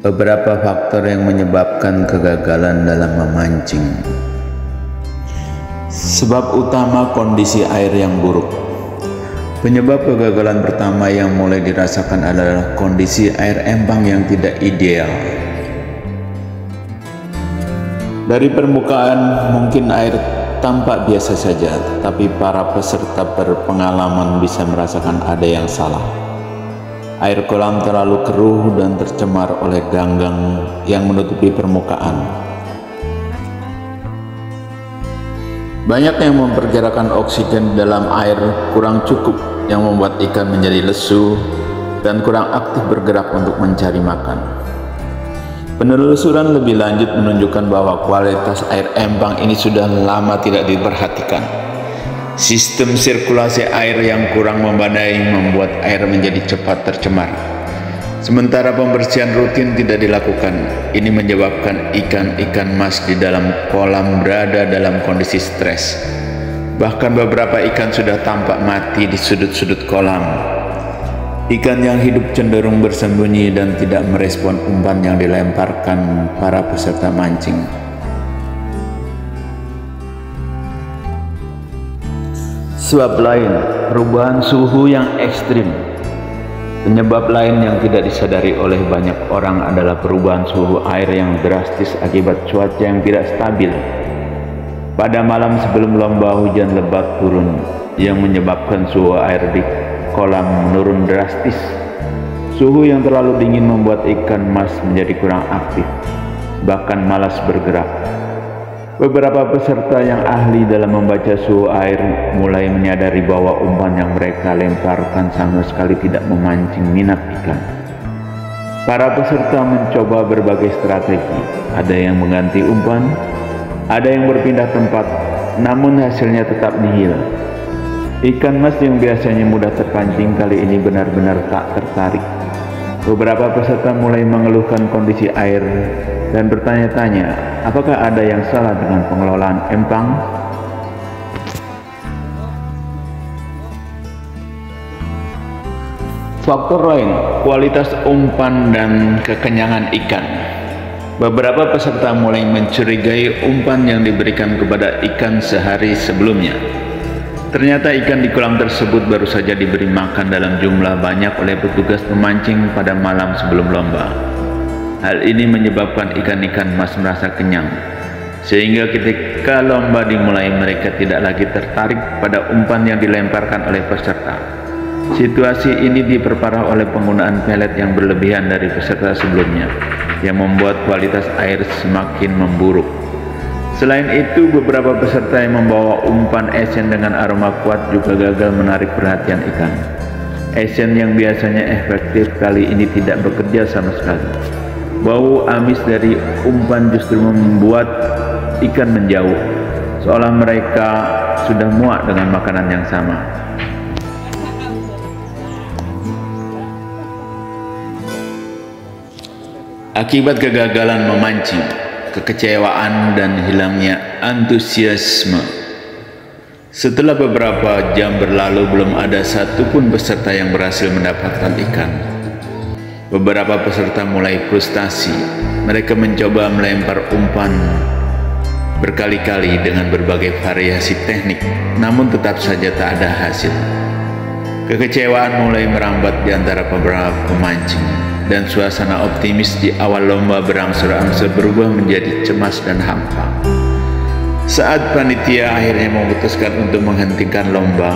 Beberapa faktor yang menyebabkan kegagalan dalam memancing. Sebab utama kondisi air yang buruk. Penyebab kegagalan pertama yang mulai dirasakan adalah kondisi air empang yang tidak ideal. Dari permukaan mungkin air tampak biasa saja, tetapi para peserta berpengalaman bisa merasakan ada yang salah. Air kolam terlalu keruh dan tercemar oleh ganggang yang menutupi permukaan. Banyak yang memperkirakan oksigen dalam air kurang cukup, yang membuat ikan menjadi lesu dan kurang aktif bergerak untuk mencari makan. Penelusuran lebih lanjut menunjukkan bahwa kualitas air empang ini sudah lama tidak diperhatikan. Sistem sirkulasi air yang kurang memadai membuat air menjadi cepat tercemar. Sementara pembersihan rutin tidak dilakukan, ini menyebabkan ikan-ikan mas di dalam kolam berada dalam kondisi stres. Bahkan beberapa ikan sudah tampak mati di sudut-sudut kolam. Ikan yang hidup cenderung bersembunyi dan tidak merespon umpan yang dilemparkan para peserta mancing. Sebab lain, perubahan suhu yang ekstrim. Penyebab lain yang tidak disadari oleh banyak orang adalah perubahan suhu air yang drastis akibat cuaca yang tidak stabil. Pada malam sebelum lomba, hujan lebat turun yang menyebabkan suhu air di kolam menurun drastis. Suhu yang terlalu dingin membuat ikan mas menjadi kurang aktif, bahkan malas bergerak. Beberapa peserta yang ahli dalam membaca suhu air mulai menyadari bahwa umpan yang mereka lemparkan sama sekali tidak memancing minat ikan. Para peserta mencoba berbagai strategi, ada yang mengganti umpan, ada yang berpindah tempat, namun hasilnya tetap nihil. Ikan mas yang biasanya mudah terpancing kali ini benar-benar tak tertarik. Beberapa peserta mulai mengeluhkan kondisi air dan bertanya-tanya, apakah ada yang salah dengan pengelolaan empang? Faktor lain, kualitas umpan dan kekenyangan ikan. Beberapa peserta mulai mencurigai umpan yang diberikan kepada ikan sehari sebelumnya. Ternyata ikan di kolam tersebut baru saja diberi makan dalam jumlah banyak oleh petugas pemancing pada malam sebelum lomba. Hal ini menyebabkan ikan-ikan mas merasa kenyang, sehingga ketika lomba dimulai mereka tidak lagi tertarik pada umpan yang dilemparkan oleh peserta. Situasi ini diperparah oleh penggunaan pelet yang berlebihan dari peserta sebelumnya, yang membuat kualitas air semakin memburuk. Selain itu, beberapa peserta yang membawa umpan esen dengan aroma kuat juga gagal menarik perhatian ikan. Esen yang biasanya efektif kali ini tidak bekerja sama sekali. Bau amis dari umpan justru membuat ikan menjauh, seolah mereka sudah muak dengan makanan yang sama. Akibat kegagalan memancing, kekecewaan dan hilangnya antusiasme. Setelah beberapa jam berlalu, belum ada satupun peserta yang berhasil mendapatkan ikan. Beberapa peserta mulai frustasi. Mereka mencoba melempar umpan berkali-kali dengan berbagai variasi teknik, namun tetap saja tak ada hasil. Kekecewaan mulai merambat di antara beberapa pemancing, dan suasana optimis di awal lomba berangsur-angsur berubah menjadi cemas dan hampa. Saat panitia akhirnya memutuskan untuk menghentikan lomba,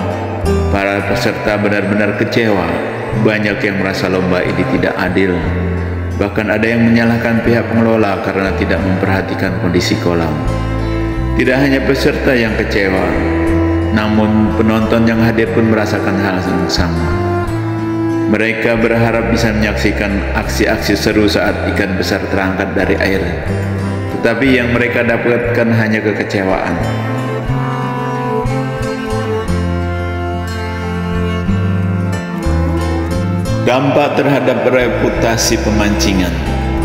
para peserta benar-benar kecewa. Banyak yang merasa lomba ini tidak adil. Bahkan ada yang menyalahkan pihak pengelola karena tidak memperhatikan kondisi kolam. Tidak hanya peserta yang kecewa, namun penonton yang hadir pun merasakan hal yang sama. Mereka berharap bisa menyaksikan aksi-aksi seru saat ikan besar terangkat dari air, tetapi yang mereka dapatkan hanya kekecewaan. Dampak terhadap reputasi pemancingan.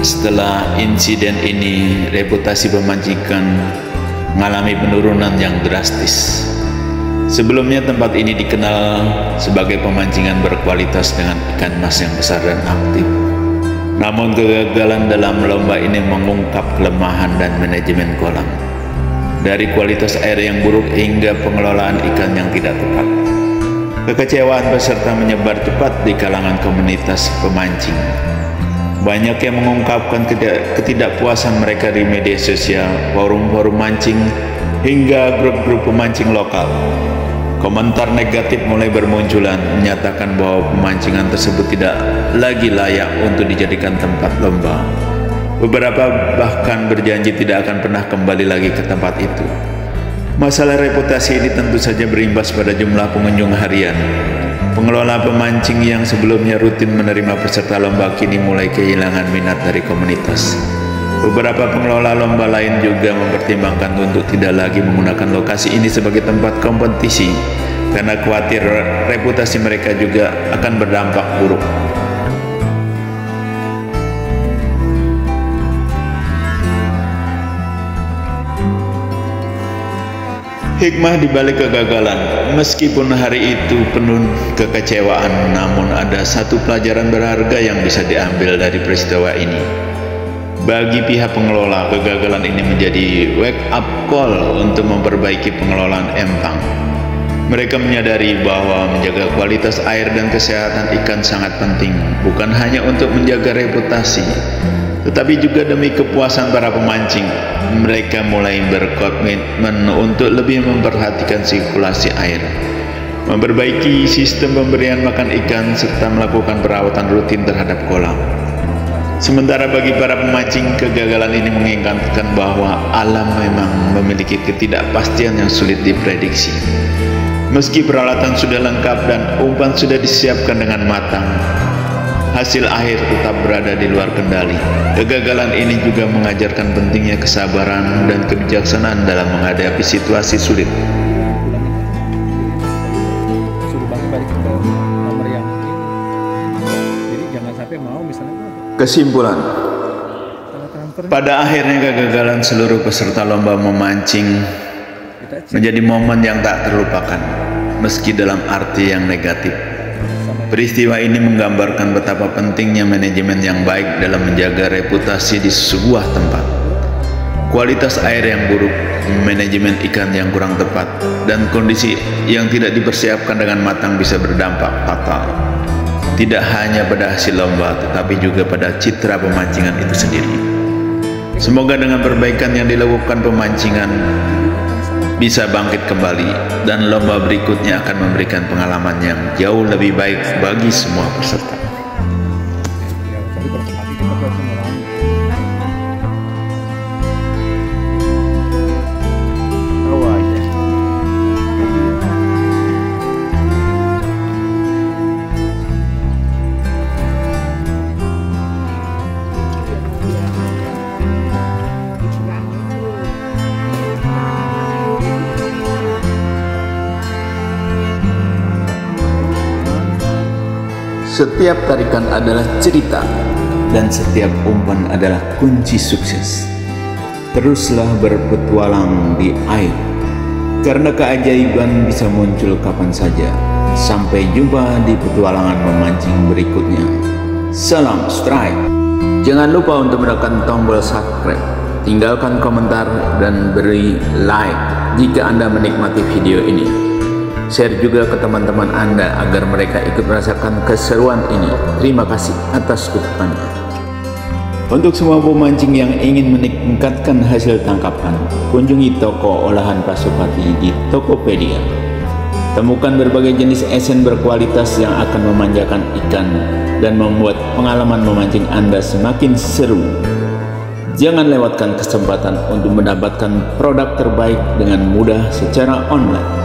Setelah insiden ini, reputasi pemancingan mengalami penurunan yang drastis. Sebelumnya tempat ini dikenal sebagai pemancingan berkualitas dengan ikan mas yang besar dan aktif. Namun kegagalan dalam lomba ini mengungkap kelemahan dan manajemen kolam, dari kualitas air yang buruk hingga pengelolaan ikan yang tidak tepat. Kekecewaan peserta menyebar cepat di kalangan komunitas pemancing. Banyak yang mengungkapkan ketidakpuasan mereka di media sosial, forum-forum mancing, hingga grup-grup pemancing lokal. Komentar negatif mulai bermunculan, menyatakan bahwa pemancingan tersebut tidak lagi layak untuk dijadikan tempat lomba. Beberapa bahkan berjanji tidak akan pernah kembali lagi ke tempat itu. Masalah reputasi ini tentu saja berimbas pada jumlah pengunjung harian. Pengelola pemancing yang sebelumnya rutin menerima peserta lomba kini mulai kehilangan minat dari komunitas. Beberapa pengelola lomba lain juga mempertimbangkan untuk tidak lagi menggunakan lokasi ini sebagai tempat kompetisi karena khawatir reputasi mereka juga akan berdampak buruk. Hikmah di balik kegagalan. Meskipun hari itu penuh kekecewaan, namun ada satu pelajaran berharga yang bisa diambil dari peristiwa ini. Bagi pihak pengelola, kegagalan ini menjadi wake up call untuk memperbaiki pengelolaan empang. Mereka menyadari bahwa menjaga kualitas air dan kesehatan ikan sangat penting, bukan hanya untuk menjaga reputasi, tetapi juga demi kepuasan para pemancing. Mereka mulai berkomitmen untuk lebih memperhatikan sirkulasi air, memperbaiki sistem pemberian makan ikan, serta melakukan perawatan rutin terhadap kolam. Sementara bagi para pemancing, kegagalan ini mengingatkan bahwa alam memang memiliki ketidakpastian yang sulit diprediksi. Meski peralatan sudah lengkap dan umpan sudah disiapkan dengan matang, hasil akhir tetap berada di luar kendali. Kegagalan ini juga mengajarkan pentingnya kesabaran dan kebijaksanaan dalam menghadapi situasi sulit. Kesimpulan, pada akhirnya kegagalan seluruh peserta lomba memancing menjadi momen yang tak terlupakan, meski dalam arti yang negatif. Peristiwa ini menggambarkan betapa pentingnya manajemen yang baik dalam menjaga reputasi di sebuah tempat. Kualitas air yang buruk, manajemen ikan yang kurang tepat, dan kondisi yang tidak dipersiapkan dengan matang bisa berdampak fatal. Tidak hanya pada hasil lomba, tetapi juga pada citra pemancingan itu sendiri. Semoga dengan perbaikan yang dilakukan pemancingan bisa bangkit kembali, dan lomba berikutnya akan memberikan pengalaman yang jauh lebih baik bagi semua peserta. Setiap tarikan adalah cerita, dan setiap umpan adalah kunci sukses. Teruslah berpetualang di air, karena keajaiban bisa muncul kapan saja. Sampai jumpa di petualangan memancing berikutnya. Salam strike. Jangan lupa untuk menekan tombol subscribe, tinggalkan komentar, dan beri like jika Anda menikmati video ini. Share juga ke teman-teman Anda agar mereka ikut merasakan keseruan ini. Terima kasih atas dukungannya. Untuk semua pemancing yang ingin meningkatkan hasil tangkapan, kunjungi toko olahan Pak Supati di Tokopedia. Temukan berbagai jenis esen berkualitas yang akan memanjakan ikan dan membuat pengalaman memancing Anda semakin seru. Jangan lewatkan kesempatan untuk mendapatkan produk terbaik dengan mudah secara online.